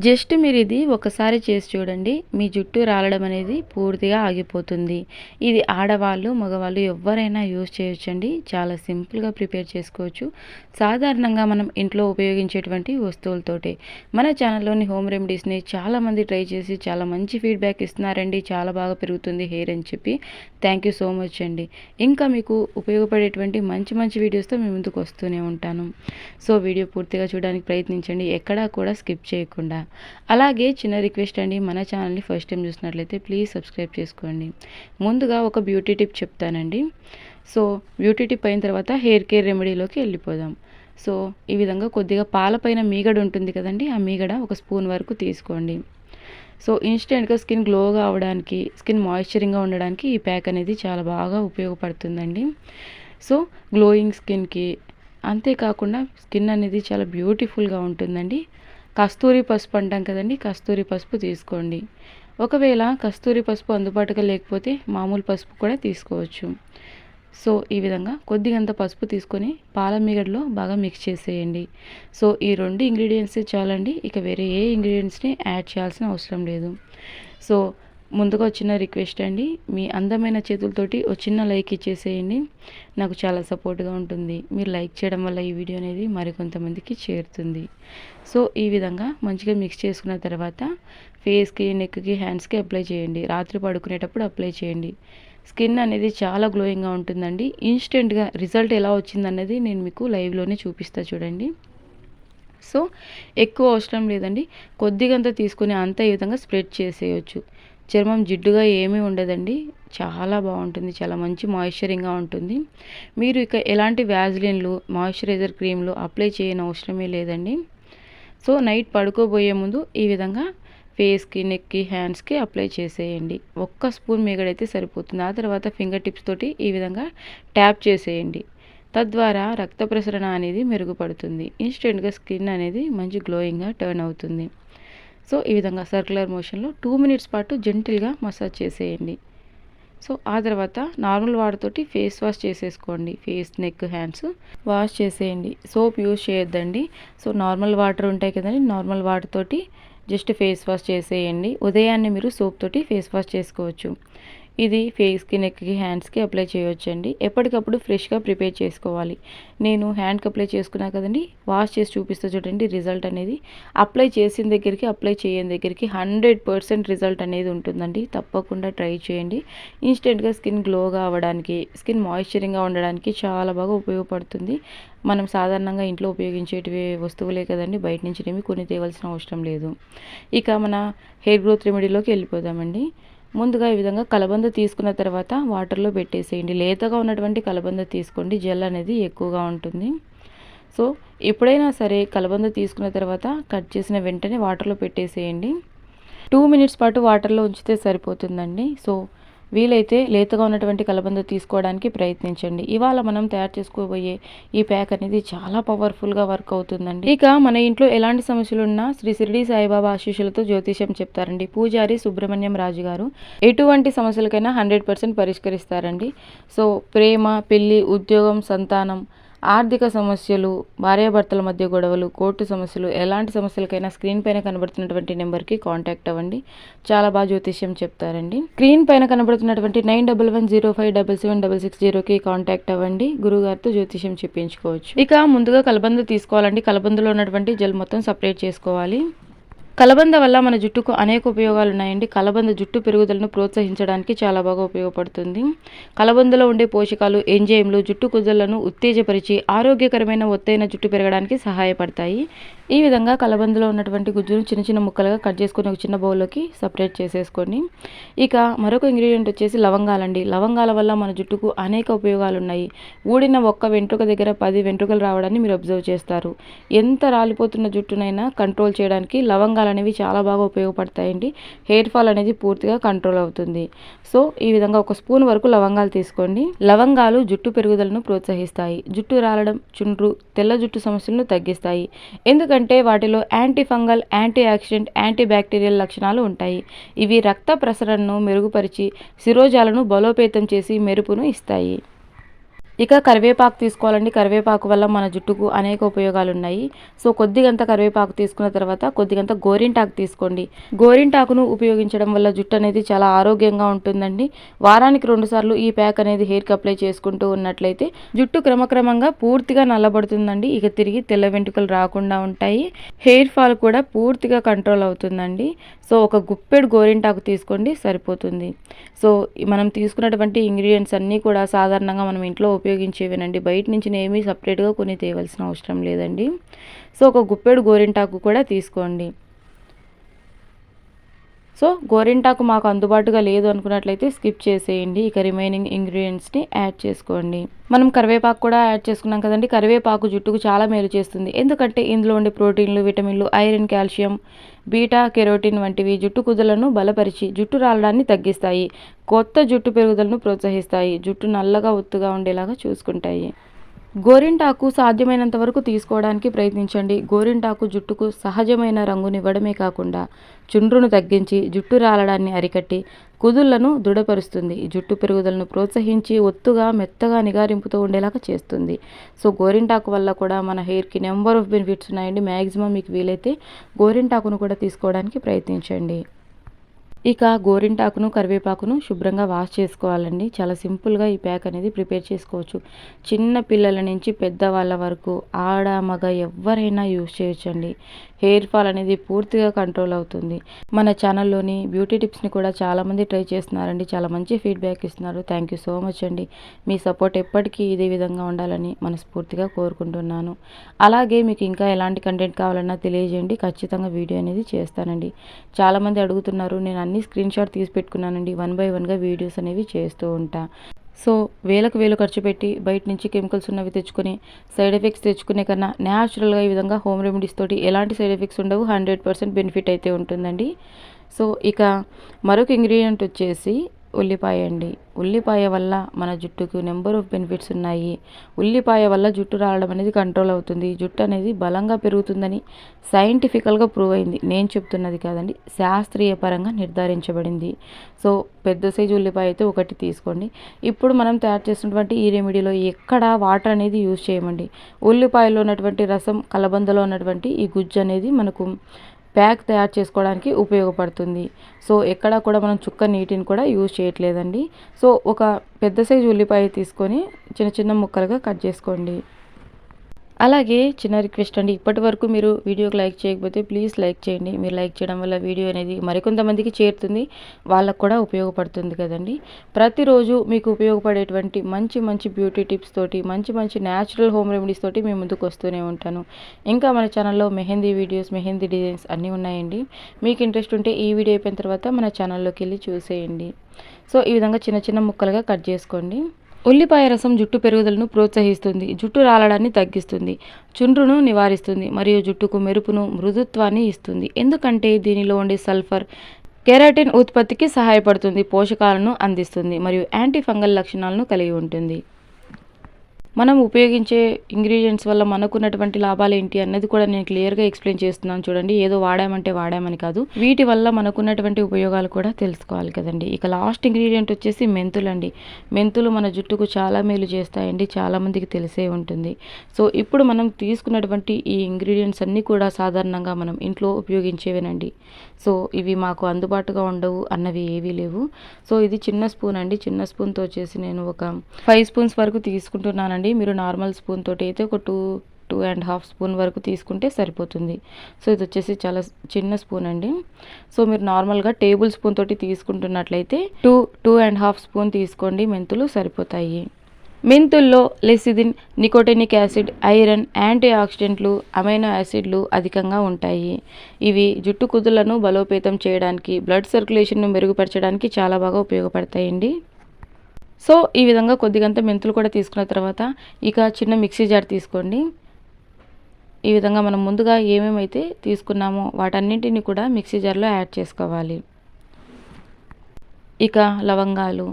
Just మీరిది ఒకసారి చేసి చూడండి. మీ జుట్టు రాలడం అనేది పూర్తిగా ఆగిపోతుంది. ఇది ఆడవాళ్ళు, మగవాళ్ళు ఎవ్వరైనా యూజ్ చేయొచ్చండి. చాలా సింపుల్‌గా ప్రిపేర్ చేసుకోవచ్చు. సాధారణంగా మనం ఇంట్లో ఉపయోగించేటువంటి వస్తువులతోటే. మన ఛానల్‌లోని హోమ్ రెమెడీస్‌ని చాలామంది ట్రై చేసి చాలా మంచి ఫీడ్‌బ్యాక్ ఇస్తున్నారండి. చాలా బాగా పెరుగుతుంది హెయిర్ అని చెప్పి. థ్యాంక్ యూ సో మచ్ అండి. ఇంకా మీకు ఉపయోగపడేటువంటి మంచి మంచి వీడియోస్‌తో మీ ముందుకు వస్తూనే ఉంటాను. సో వీడియో పూర్తిగా చూడడానికి ప్రయత్నించండి. ఎక్కడా కూడా స్కిప్ చేయకుండా. అలాగే చిన్న రిక్వెస్ట్ అండి, మన ఛానల్ని ఫస్ట్ టైం చూసినట్లయితే ప్లీజ్ సబ్స్క్రైబ్ చేసుకోండి. ముందుగా ఒక బ్యూటీ టిప్ చెప్తానండి. సో బ్యూటీ టిప్ అయిన తర్వాత హెయిర్ కేర్ రెమెడీలోకి వెళ్ళిపోదాం. సో ఈ విధంగా కొద్దిగా పాలపైన మీగడ ఉంటుంది కదండి, ఆ మీగడ ఒక స్పూన్ వరకు తీసుకోండి. సో ఇన్స్టెంట్గా స్కిన్ గ్లోగా అవ్వడానికి, స్కిన్ మాయిశ్చరింగ్గా ఉండడానికి ఈ ప్యాక్ అనేది చాలా బాగా ఉపయోగపడుతుందండి. సో గ్లోయింగ్ స్కిన్కి, అంతేకాకుండా స్కిన్ అనేది చాలా బ్యూటిఫుల్గా ఉంటుందండి. కస్తూరి పసుపు అంటాం కదండి, కస్తూరి పసుపు తీసుకోండి. ఒకవేళ కస్తూరి పసుపు అందుబాటుగా లేకపోతే మామూలు పసుపు కూడా తీసుకోవచ్చు. సో ఈ విధంగా కొద్దిగంత పసుపు తీసుకొని పాల మీగడలో బాగా మిక్స్ చేసేయండి. సో ఈ 2 ఇంగ్రీడియంట్స్ చాలండి. ఇక వేరే ఏ ఇంగ్రీడియంట్స్ని యాడ్ చేయాల్సిన అవసరం లేదు. సో ముందుగా చిన్న రిక్వెస్ట్ అండి, మీ అందమైన చేతులతోటి ఒక చిన్న లైక్ ఇచ్చేసేయండి. నాకు చాలా సపోర్ట్గా ఉంటుంది. మీరు లైక్ చేయడం వల్ల ఈ వీడియో అనేది మరికొంతమందికి చేరుతుంది. సో ఈ విధంగా మంచిగా మిక్స్ చేసుకున్న తర్వాత ఫేస్కి, నెక్కి, హ్యాండ్స్కి అప్లై చేయండి. రాత్రి పడుకునేటప్పుడు అప్లై చేయండి. స్కిన్ అనేది చాలా గ్లోయింగ్గా ఉంటుందండి. ఇన్స్టెంట్గా రిజల్ట్ ఎలా వచ్చిందన్నది నేను మీకు లైవ్లోనే చూపిస్తా చూడండి. సో ఎక్కువ అవసరం లేదండి, కొద్దిగంత తీసుకుని అంతా ఈ విధంగా స్ప్రెడ్ చేసేయచ్చు. చర్మం జిడ్డుగా ఏమీ ఉండదండి. చాలా బాగుంటుంది, చాలా మంచి మాయిశ్చరింగ్గా ఉంటుంది. మీరు ఇక ఎలాంటి వ్యాజ్లిన్లు, మాయిశ్చరైజర్ క్రీమ్లు అప్లై చేయని అవసరమే లేదండి. సో నైట్ పడుకోబోయే ముందు ఈ విధంగా ఫేస్కి, నెక్కి, హ్యాండ్స్కి అప్లై చేసేయండి. ఒక్క స్పూన్ మీగడైతే సరిపోతుంది. ఆ తర్వాత ఫింగర్ టిప్స్ తోటి ఈ విధంగా ట్యాప్ చేసేయండి. తద్వారా రక్త ప్రసరణ అనేది మెరుగుపడుతుంది. ఇన్స్టెంట్గా స్కిన్ అనేది మంచి గ్లోయింగ్గా టర్న్ అవుతుంది. సో ఈ విధంగా సర్క్యులర్ మోషన్లో 2 మినిట్స్ పాటు జెంటిల్గా మసాజ్ చేసేయండి. సో ఆ తర్వాత నార్మల్ వాటర్ తోటి ఫేస్ వాష్ చేసేసుకోండి. ఫేస్, నెక్, హ్యాండ్స్ వాష్ చేసేయండి. సోప్ యూజ్ చేయొద్దండి. సో నార్మల్ వాటర్ ఉంటాయి కదండి, నార్మల్ వాటర్ తోటి జస్ట్ ఫేస్ వాష్ చేసేయండి. ఉదయాన్నే మీరు సోప్ తోటి ఫేస్ వాష్ చేసుకోవచ్చు. ఇది ఫేస్కి, నెక్కి, హ్యాండ్స్కి అప్లై చేయొచ్చండి. ఎప్పటికప్పుడు ఫ్రెష్గా ప్రిపేర్ చేసుకోవాలి. నేను హ్యాండ్కి అప్లై చేసుకున్నా కదండి, వాష్ చేసి చూపిస్తా చూడండి రిజల్ట్ అనేది. అప్లై చేసిన దగ్గరికి, అప్లై చేయని దగ్గరికి 100% రిజల్ట్ అనేది ఉంటుందండి. తప్పకుండా ట్రై చేయండి. ఇన్స్టెంట్గా స్కిన్ గ్లోగా అవ్వడానికి, స్కిన్ మాయిశ్చరింగ్గా ఉండడానికి చాలా బాగా ఉపయోగపడుతుంది. మనం సాధారణంగా ఇంట్లో ఉపయోగించేటివి వస్తువులే కదండి, బయట నుంచి ఏమి కొని తేవాల్సిన అవసరం లేదు. ఇక మన హెయిర్ గ్రోత్ రెమెడీలోకి వెళ్ళిపోదామండి. ముందుగా ఈ విధంగా కలబంద తీసుకున్న తర్వాత వాటర్లో పెట్టేసేయండి. లేతగా ఉన్నటువంటి కలబంద తీసుకోండి, జెల్ అనేది ఎక్కువగా ఉంటుంది. సో ఎప్పుడైనా సరే కలబంద తీసుకున్న తర్వాత కట్ చేసిన వెంటనే వాటర్లో పెట్టేసేయండి. 2 మినిట్స్ పాటు వాటర్లో ఉంచితే సరిపోతుందండి. సో వీలైతే లేతగా ఉన్నటువంటి కలబంద తీసుకోవడానికి ప్రయత్నించండి. ఇవాళ మనం తయారు చేసుకోబోయే ఈ ప్యాక్ అనేది చాలా పవర్ఫుల్గా వర్క్ అవుతుందండి. ఇక మన ఇంట్లో ఎలాంటి సమస్యలు ఉన్నా శ్రీ షిరిడి సాయిబాబా ఆశీస్సులతో జ్యోతిష్యం చెప్తారండి. పూజారి సుబ్రహ్మణ్యం రాజు గారు ఎటువంటి సమస్యలకైనా 100% పరిష్కరిస్తారండి. సో ప్రేమ, పెళ్లి, ఉద్యోగం, సంతానం, ఆర్థిక సమస్యలు, భార్యాభర్తల మధ్య గొడవలు, కోర్టు సమస్యలు, ఎలాంటి సమస్యలకైనా స్క్రీన్ పైన కనబడుతున్నటువంటి నెంబర్కి కాంటాక్ట్ అవ్వండి. చాలా బాగా జ్యోతిష్యం చెప్తారండి. స్క్రీన్ పైన కనబడుతున్నటువంటి 9110577660కి కాంటాక్ట్ అవ్వండి. గురుగారితో జ్యోతిష్యం చెప్పించుకోవచ్చు. ఇక ముందుగా కలబంద తీసుకోవాలండి. కలబందలో ఉన్నటువంటి జెల్ మొత్తం సపరేట్ చేసుకోవాలి. కలబంద వల్ల మన జుట్టుకు అనేక ఉపయోగాలు ఉన్నాయండి. కలబంద జుట్టు పెరుగుదలను ప్రోత్సహించడానికి చాలా బాగా ఉపయోగపడుతుంది. కలబందలో ఉండే పోషకాలు, ఎంజైమ్లు జుట్టు కుదుళ్లను ఉత్తేజపరిచి ఆరోగ్యకరమైన ఒత్తైన జుట్టు పెరగడానికి సహాయపడతాయి. ఈ విధంగా కలబందలో ఉన్నటువంటి గుజ్జును చిన్న చిన్న ముక్కలుగా కట్ చేసుకొని ఒక చిన్న బౌల్లోకి సపరేట్ చేసేసుకోండి. ఇక మరొక ఇంగ్రీడియంట్ వచ్చేసి లవంగాలండి. లవంగాల వల్ల మన జుట్టుకు అనేక ఉపయోగాలు ఉన్నాయి. ఊడిన ఒక్క వెంట్రుక దగ్గర 10 వెంట్రుకలు రావడాన్ని మీరు అబ్జర్వ్ చేస్తారు. ఎంత రాలిపోతున్న జుట్టునైనా కంట్రోల్ చేయడానికి లవంగాలు అనేవి చాలా బాగా ఉపయోగపడతాయండి. హెయిర్ ఫాల్ అనేది పూర్తిగా కంట్రోల్ అవుతుంది. సో ఈ విధంగా ఒక స్పూన్ వరకు లవంగాలు తీసుకోండి. లవంగాలు జుట్టు పెరుగుదలను ప్రోత్సహిస్తాయి. జుట్టు రాలడం, చుండ్రు, తెల్ల జుట్టు సమస్యలను తగ్గిస్తాయి. ఎందుకంటే వాటిలో anti fungal, anti oxidant, anti bacterial లక్షణాలు ఉంటాయి. ఇవి రక్త ప్రసరణను మెరుగుపరిచి శిరోజాలను బలోపేతం చేసి మెరుపును ఇస్తాయి. ఇక కరివేపాకు తీసుకోవాలండి. కరివేపాకు వల్ల మన జుట్టుకు అనేక ఉపయోగాలు ఉన్నాయి. సో కొద్దిగంత కరివేపాకు తీసుకున్న తర్వాత కొద్దిగంత గోరింటాకు తీసుకోండి. గోరింటాకును ఉపయోగించడం వల్ల జుట్టు అనేది చాలా ఆరోగ్యంగా ఉంటుందండి. వారానికి 2 సార్లు ఈ ప్యాక్ అనేది హెయిర్కి అప్లై చేసుకుంటూ ఉన్నట్లయితే జుట్టు క్రమక్రమంగా పూర్తిగా నల్లబడుతుందండి. ఇక తిరిగి తెల్ల వెంట్రుకలు రాకుండా ఉంటాయి. హెయిర్ ఫాల్ కూడా పూర్తిగా కంట్రోల్ అవుతుందండి. సో ఒక గుప్పెడు గోరింటాకు తీసుకోండి, సరిపోతుంది. సో మనం తీసుకున్నటువంటి ఇంగ్రీడియంట్స్ అన్నీ కూడా సాధారణంగా మనం ఇంట్లో ఉపయోగించేవేనండి. బయట నుంచి ఏమీ సపరేట్గా కొని తేవలసిన అవసరం లేదండి. సో ఒక గుప్పెడు గోరింటాకు కూడా తీసుకోండి. సో గోరింటాకు మాకు అందుబాటుగా లేదు అనుకున్నట్లయితే స్కిప్ చేసేయండి. ఇక రిమైనింగ్ ఇంగ్రీడియంట్స్ని యాడ్ చేసుకోండి. మనం కరివేపాకు కూడా యాడ్ చేసుకున్నాం కదండి. కరివేపాకు జుట్టుకు చాలా మేలు చేస్తుంది. ఎందుకంటే ఇందులో ఉండే ప్రోటీన్లు, విటమిన్లు, ఐరన్, కాల్షియం, బీటా కెరోటిన్ వంటివి జుట్టు కుదులను బలపరిచి జుట్టు రాలడాన్ని తగ్గిస్తాయి. కొత్త జుట్టు పెరుగుదలను ప్రోత్సహిస్తాయి. జుట్టు నల్లగా ఒత్తుగా ఉండేలాగా చూసుకుంటాయి. గోరింటాకు సాధ్యమైనంత వరకు తీసుకోవడానికి ప్రయత్నించండి. గోరింటాకు జుట్టుకు సహజమైన రంగునివ్వడమే కాకుండా చుండ్రును తగ్గించి జుట్టు రాలడాన్ని అరికట్టి కుదుళ్లను దృఢపరుస్తుంది. జుట్టు పెరుగుదలను ప్రోత్సహించి ఒత్తుగా మెత్తగా నిగారింపుతో ఉండేలాగా చేస్తుంది. సో గోరింటాకు వల్ల కూడా మన హెయిర్కి నెంబర్ ఆఫ్ బెనిఫిట్స్ ఉన్నాయండి. మ్యాక్సిమం మీకు వీలైతే గోరింటాకును కూడా తీసుకోవడానికి ప్రయత్నించండి. ఇక గోరింటాకును, కరివేపాకును శుభ్రంగా వాష్ చేసుకోవాలండి. చాలా సింపుల్గా ఈ ప్యాక్ అనేది ప్రిపేర్ చేసుకోవచ్చు. చిన్న పిల్లల నుంచి పెద్దవాళ్ళ వరకు ఆడ, మగ ఎవ్వరైనా యూజ్ చేయొచ్చండి. హెయిర్ ఫాల్ అనేది పూర్తిగా కంట్రోల్ అవుతుంది. మన ఛానల్లోని బ్యూటీ టిప్స్ని కూడా చాలామంది ట్రై చేస్తున్నారండి. చాలా మంచి ఫీడ్బ్యాక్ ఇస్తున్నారు. థ్యాంక్ యూ సో మచ్ అండి. మీ సపోర్ట్ ఎప్పటికీ ఇదే విధంగా ఉండాలని మనస్ఫూర్తిగా కోరుకుంటున్నాను. అలాగే మీకు ఇంకా ఎలాంటి కంటెంట్ కావాలన్నా తెలియజేయండి. ఖచ్చితంగా వీడియో అనేది చేస్తానండి. చాలామంది అడుగుతున్నారు. నేను అన్ని స్క్రీన్ షాట్ తీసి పెట్టుకున్నానండి. 1 బై 1గా వీడియోస్ అనేవి చేస్తూ ఉంటా. సో వేలకు వేలు ఖర్చు పెట్టి బయట నుంచి కెమికల్స్ ఉన్నవి తెచ్చుకొని సైడ్ ఎఫెక్ట్స్ తెచ్చుకునే కన్నా న్యాచురల్గా ఈ విధంగా హోమ్ రెమెడీస్ తోటి ఎలాంటి సైడ్ ఎఫెక్ట్స్ ఉండవు. 100% బెనిఫిట్ అయితే ఉంటుందండి. సో ఇక మరొక ఇంగ్రీడియంట్ వచ్చేసి ఉల్లిపాయ అండి. ఉల్లిపాయ వల్ల మన జుట్టుకు నెంబర్ ఆఫ్ బెనిఫిట్స్ ఉన్నాయి. ఉల్లిపాయ వల్ల జుట్టు రావడం అనేది కంట్రోల్ అవుతుంది. జుట్టు అనేది బలంగా పెరుగుతుందని సైంటిఫికల్గా ప్రూవ్ అయింది. నేను చెప్తున్నది కాదండి, శాస్త్రీయ పరంగా నిర్ధారించబడింది. సో పెద్ద సైజు ఉల్లిపాయ అయితే ఒకటి తీసుకోండి. ఇప్పుడు మనం తయారు చేసినటువంటి ఈ రెమెడీలో ఎక్కడ వాటర్ అనేది యూజ్ చేయమండి. ఉల్లిపాయలో ఉన్నటువంటి రసం, కలబందలో ఉన్నటువంటి ఈ గుజ్జు అనేది మనకు ప్యాక్ తయారు చేసుకోవడానికి ఉపయోగపడుతుంది. సో ఎక్కడ కూడా మనం చుక్క నీటిని కూడా యూజ్ చేయట్లేదండి. సో ఒక పెద్ద సైజు ఉల్లిపాయ తీసుకొని చిన్న చిన్న ముక్కలుగా కట్ చేసుకోండి. అలాగే చిన్న రిక్వెస్ట్ అండి, ఇప్పటి వరకు మీరు వీడియోకి లైక్ చేయకపోతే ప్లీజ్ లైక్ చేయండి. మీరు లైక్ చేయడం వల్ల వీడియో అనేది మరికొంతమందికి చేరుతుంది, వాళ్ళకు కూడా ఉపయోగపడుతుంది కదండి. ప్రతిరోజు మీకు ఉపయోగపడేటువంటి మంచి మంచి బ్యూటీ టిప్స్ తోటి, మంచి మంచి న్యాచురల్ హోమ్ రెమెడీస్ తోటి మేము ముందుకు వస్తూనే ఉంటాను. ఇంకా మన ఛానల్లో మెహందీ వీడియోస్, మెహందీ డిజైన్స్ అన్నీ ఉన్నాయండి. మీకు ఇంట్రెస్ట్ ఉంటే ఈ వీడియో అయిపోయిన తర్వాత మన ఛానల్లోకి వెళ్ళి చూసేయండి. సో ఈ విధంగా చిన్న చిన్న ముక్కలుగా కట్ చేసుకోండి. ఉల్లిపాయ రసం జుట్టు పెరుగుదలను ప్రోత్సహిస్తుంది, జుట్టు రాలడాన్ని తగ్గిస్తుంది, చుండ్రును నివారిస్తుంది మరియు జుట్టుకు మెరుపును, మృదుత్వాన్ని ఇస్తుంది. ఎందుకంటే దీనిలో ఉండే సల్ఫర్ కెరాటిన్ ఉత్పత్తికి సహాయపడుతుంది, పోషకాలను అందిస్తుంది మరియు యాంటీ ఫంగల్ లక్షణాలను కలిగి ఉంటుంది. మనం ఉపయోగించే ఇంగ్రీడియంట్స్ వల్ల మనకున్నటువంటి లాభాలు ఏంటి అన్నది కూడా నేను క్లియర్గా ఎక్స్ప్లెయిన్ చేస్తున్నాను చూడండి. ఏదో వాడామంటే వాడామని కాదు, వీటి వల్ల మనకున్నటువంటి ఉపయోగాలు కూడా తెలుసుకోవాలి కదండి. ఇక లాస్ట్ ఇంగ్రీడియంట్ వచ్చేసి మెంతులు అండి. మెంతులు మన జుట్టుకు చాలా మేలు చేస్తాయండి, చాలామందికి తెలిసే ఉంటుంది. సో ఇప్పుడు మనం తీసుకున్నటువంటి ఈ ఇంగ్రీడియంట్స్ అన్నీ కూడా సాధారణంగా మనం ఇంట్లో ఉపయోగించేవేనండి. సో ఇవి మాకు అందుబాటుగా ఉండవు అన్నవి ఏవీ లేవు. సో ఇది చిన్న స్పూన్ అండి. చిన్న స్పూన్తో వచ్చేసి నేను ఒక 5 స్పూన్స్ వరకు తీసుకుంటున్నానండి. మీరు నార్మల్ స్పూన్ తోటి అయితే ఒక 2.5 స్పూన్ వరకు తీసుకుంటే సరిపోతుంది. సో ఇది వచ్చేసి చాలా చిన్న స్పూన్ అండి. సో మీరు నార్మల్గా టేబుల్ స్పూన్ తోటి తీసుకుంటున్నట్లయితే 2.5 స్పూన్ తీసుకోండి, మెంతులు సరిపోతాయి. మెంతుల్లో lecithin, nicotinic acid, iron, anti ఆక్సిడెంట్లు, అమైనో యాసిడ్లు అధికంగా ఉంటాయి. ఇవి జుట్టు కుదులను బలోపేతం చేయడానికి, బ్లడ్ సర్క్యులేషన్ను మెరుగుపరచడానికి చాలా బాగా ఉపయోగపడతాయండి. సో ఈ విధంగా కొద్దిగంత మెంతులు కూడా తీసుకున్న తర్వాత ఇక చిన్న మిక్సీ జార్ తీసుకోండి. ఈ విధంగా మనం ముందుగా ఏమేమైతే తీసుకున్నామో వాటన్నింటినీ కూడా మిక్సీ జార్లో యాడ్ చేసుకోవాలి. ఇక లవంగాలు,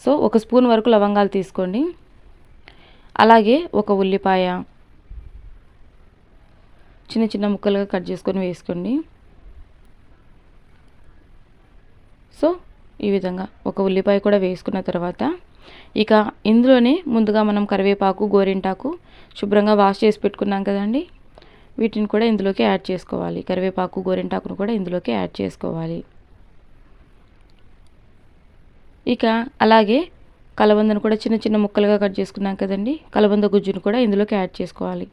సో 1 స్పూన్ వరకు లవంగాలు తీసుకోండి. అలాగే ఒక ఉల్లిపాయ చిన్న చిన్న ముక్కలుగా కట్ చేసుకొని వేసుకోండి. సో ఈ విధంగా ఒక ఉల్లిపాయ కూడా వేసుకున్న తర్వాత ఇక ఇందులోనే ముందుగా మనం కరివేపాకు, గోరింటాకు శుభ్రంగా వాష్ చేసి పెట్టుకున్నాం కదండి, వీటిని కూడా ఇందులోకి యాడ్ చేసుకోవాలి. కరివేపాకు, గోరింటాకును కూడా ఇందులోకి యాడ్ చేసుకోవాలి. ఇక అలాగే కలబందను కూడా చిన్న చిన్న ముక్కలుగా కట్ చేసుకున్నాం కదండి, కలబంద గుజ్జును కూడా ఇందులోకి యాడ్ చేసుకోవాలి.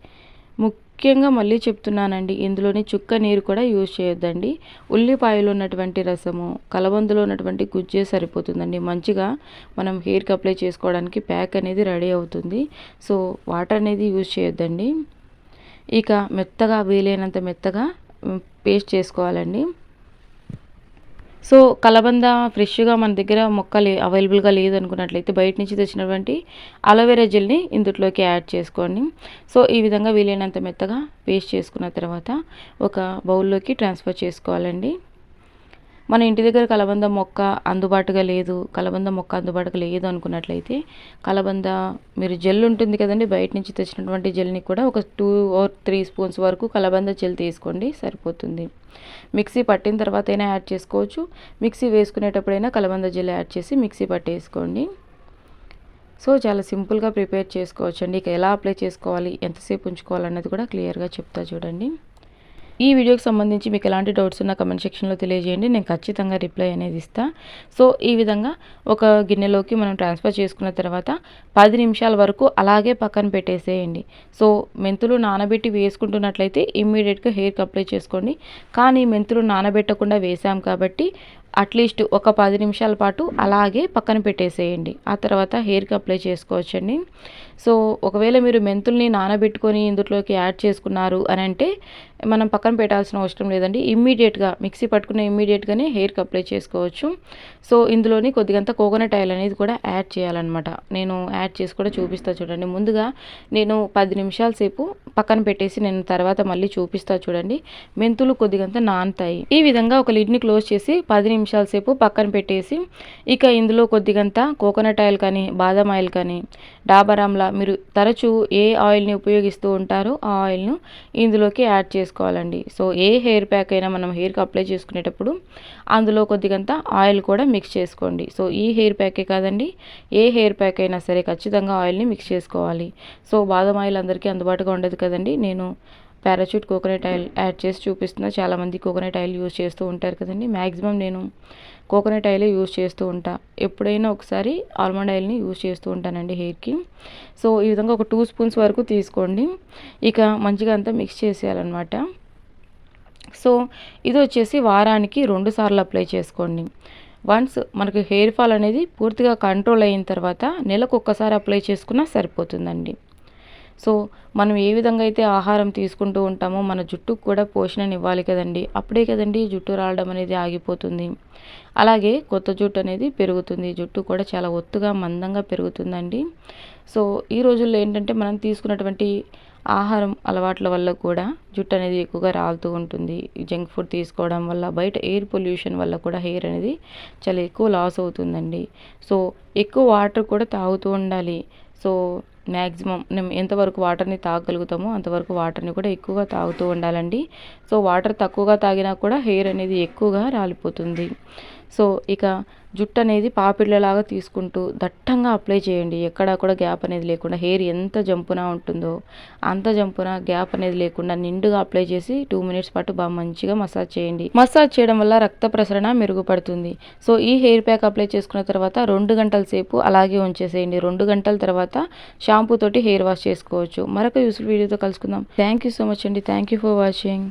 ముఖ్యంగా మళ్ళీ చెప్తున్నానండి, ఇందులోని చుక్క నీరు కూడా యూజ్ చేయొద్దండి. ఉల్లిపాయలో ఉన్నటువంటి రసము, కలబందలో ఉన్నటువంటి గుజ్జే సరిపోతుందండి. మంచిగా మనం హెయిర్కి అప్లై చేసుకోవడానికి ప్యాక్ అనేది రెడీ అవుతుంది. సో వాటర్ అనేది యూజ్ చేయొద్దండి. ఇక మెత్తగా, వీలైనంత మెత్తగా పేస్ట్ చేసుకోవాలండి. సో కలబంద ఫ్రెష్గా మన దగ్గర మొక్క అవైలబుల్గా లేదనుకున్నట్లయితే బయట నుంచి తెచ్చినటువంటి అలోవెరా జెల్ని ఇందులోకి యాడ్ చేసుకోండి. సో ఈ విధంగా వీలైనంత మెత్తగా పేస్ట్ చేసుకున్న తర్వాత ఒక బౌల్లోకి ట్రాన్స్ఫర్ చేసుకోవాలండి. మన ఇంటి దగ్గర కలబంద మొక్క అందుబాటుగా లేదు అనుకున్నట్లయితే కలబంద మీరు జెల్ ఉంటుంది కదండి, బయట నుంచి తెచ్చినటువంటి జెల్ని కూడా ఒక 2 or 3 స్పూన్స్ వరకు కలబంద జెల్ తీసుకోండి, సరిపోతుంది. మిక్సీ పట్టిన తర్వాత అయినా యాడ్ చేసుకోవచ్చు. మిక్సీ వేసుకునేటప్పుడైనా కలబంద జెల్ యాడ్ చేసి మిక్సీ పట్టేసుకోండి. సో చాలా సింపుల్గా ప్రిపేర్ చేసుకోవచ్చండి. ఇక ఎలా అప్లై చేసుకోవాలి, ఎంతసేపు ఉంచుకోవాలన్నది కూడా క్లియర్గా చెప్తా చూడండి. ఈ వీడియోకి సంబంధించి మీకు ఎలాంటి డౌట్స్ ఉన్నా కమెంట్ సెక్షన్లో తెలియజేయండి, నేను ఖచ్చితంగా రిప్లై అనేది ఇస్తాను. సో ఈ విధంగా ఒక గిన్నెలోకి మనం ట్రాన్స్ఫర్ చేసుకున్న తర్వాత 10 నిమిషాల వరకు అలాగే పక్కన పెట్టేసేయండి. సో మెంతులు నానబెట్టి వేసుకుంటున్నట్లయితే ఇమ్మీడియట్గా హెయిర్కి అప్లై చేసుకోండి. కానీ మెంతులు నానబెట్టకుండా వేసాం కాబట్టి అట్లీస్ట్ ఒక 10 నిమిషాల పాటు అలాగే పక్కన పెట్టేసేయండి. ఆ తర్వాత హెయిర్కి అప్లై చేసుకోవచ్చండి. సో ఒకవేళ మీరు మెంతుల్ని నానబెట్టుకొని ఇందులోకి యాడ్ చేసుకున్నారు అని అంటే మనం పక్కన పెట్టాల్సిన అవసరం లేదండి. ఇమ్మీడియట్గా మిక్సీ పట్టుకున్న ఇమ్మీడియట్గానే హెయిర్కి అప్లై చేసుకోవచ్చు. సో ఇందులోని కొద్దిగంత కోకోనట్ ఆయిల్ అనేది కూడా యాడ్ చేయాలన్నమాట. నేను యాడ్ చేసి కూడా చూపిస్తా చూడండి. ముందుగా నేను 10 నిమిషాల సేపు పక్కన పెట్టేసి నేను తర్వాత మళ్ళీ చూపిస్తా చూడండి. మెంతులు కొద్దిగంత నానుతాయి. ఈ విధంగా ఒక లిడ్ని క్లోజ్ చేసి 10 నిమిషాల సేపు పక్కన పెట్టేసి ఇక ఇందులో కొద్దిగంత కోకోనట్ ఆయిల్ కానీ, బాదం ఆయిల్ కానీ, డాబర్ ఆమ్లా మీరు తరచూ ఏ ఆయిల్ని ఉపయోగిస్తూ ఉంటారో ఆ ఆయిల్ను ఇందులోకి యాడ్ చేసుకోవాలండి. సో ఏ హెయిర్ ప్యాక్ అయినా మనం హెయిర్కి అప్లై చేసుకునేటప్పుడు అందులో కొద్దిగంత ఆయిల్ కూడా మిక్స్ చేసుకోండి. సో ఈ హెయిర్ ప్యాకే కాదండి, ఏ హెయిర్ ప్యాక్ అయినా సరే ఖచ్చితంగా ఆయిల్ని మిక్స్ చేసుకోవాలి. సో బాదం ఆయిల్ అందరికీ అందుబాటుగా ఉండదు కదండి, నేను పారాచూట్ కోకోనట్ ఆయిల్ యాడ్ చేసి చూపిస్తున్నా. చాలామంది కోకోనట్ ఆయిల్ యూజ్ చేస్తూ ఉంటారు కదండి, మ్యాక్సిమం నేను కోకోనట్ ఆయిలే యూజ్ చేస్తూ ఉంటా. ఎప్పుడైనా ఒకసారి ఆల్మండ్ ఆయిల్ని యూజ్ చేస్తూ ఉంటానండి హెయిర్కి. సో ఈ విధంగా ఒక 2 స్పూన్స్ వరకు తీసుకోండి. ఇక మంచిగా అంతా మిక్స్ చేసేయాలన్నమాట. సో ఇది వచ్చేసి వారానికి 2 సార్లు అప్లై చేసుకోండి. వన్స్ మనకి హెయిర్ ఫాల్ అనేది పూర్తిగా కంట్రోల్ అయిన తర్వాత నెలకు ఒక్కసారి అప్లై చేసుకున్నా సరిపోతుందండి. సో మనం ఏ విధంగా అయితే ఆహారం తీసుకుంటూ ఉంటామో మన జుట్టుకు కూడా పోషణని ఇవ్వాలి కదండి, అప్పుడే కదండి జుట్టు రాలడం అనేది ఆగిపోతుంది. అలాగే కొత్త జుట్టు అనేది పెరుగుతుంది, జుట్టు కూడా చాలా ఒత్తుగా మందంగా పెరుగుతుందండి. సో ఈ రోజుల్లో ఏంటంటే మనం తీసుకున్నటువంటి ఆహారం అలవాట్ల వల్ల కూడా జుట్టు అనేది ఎక్కువగా రాలుతూ ఉంటుంది. జంక్ ఫుడ్ తీసుకోవడం వల్ల, బయట ఎయిర్ పొల్యూషన్ వల్ల కూడా హెయిర్ అనేది చాలా ఎక్కువ లాస్ అవుతుందండి. సో ఎక్కువ వాటర్ కూడా తాగుతూ ఉండాలి. సో మ్యాక్సిమం మనం ఎంతవరకు వాటర్ని తాగగలుగుతామో అంతవరకు వాటర్ని కూడా ఎక్కువగా తాగుతూ ఉండాలండి. సో వాటర్ తక్కువగా తాగినా కూడా హెయిర్ అనేది ఎక్కువగా రాలిపోతుంది. సో ఇక జుట్టు అనేది పాపిళ్ళలాగా తీసుకుంటూ దట్టంగా అప్లై చేయండి. ఎక్కడా కూడా గ్యాప్ అనేది లేకుండా, హెయిర్ ఎంత జంపున ఉంటుందో అంత జంపున గ్యాప్ అనేది లేకుండా నిండుగా అప్లై చేసి 2 మినిట్స్ పాటు బాగా మంచిగా మసాజ్ చేయండి. మసాజ్ చేయడం వల్ల రక్త ప్రసరణ మెరుగుపడుతుంది. సో ఈ హెయిర్ ప్యాక్ అప్లై చేసుకున్న తర్వాత 2 గంటల సేపు అలాగే ఉంచేసేయండి. 2 గంటల తర్వాత షాంపూ తోటి హెయిర్ వాష్ చేసుకోవచ్చు. మరొక యూస్ఫుల్ వీడియోతో కలుసుకుందాం. థ్యాంక్ యూ సో మచ్ అండి. Thank you for watching.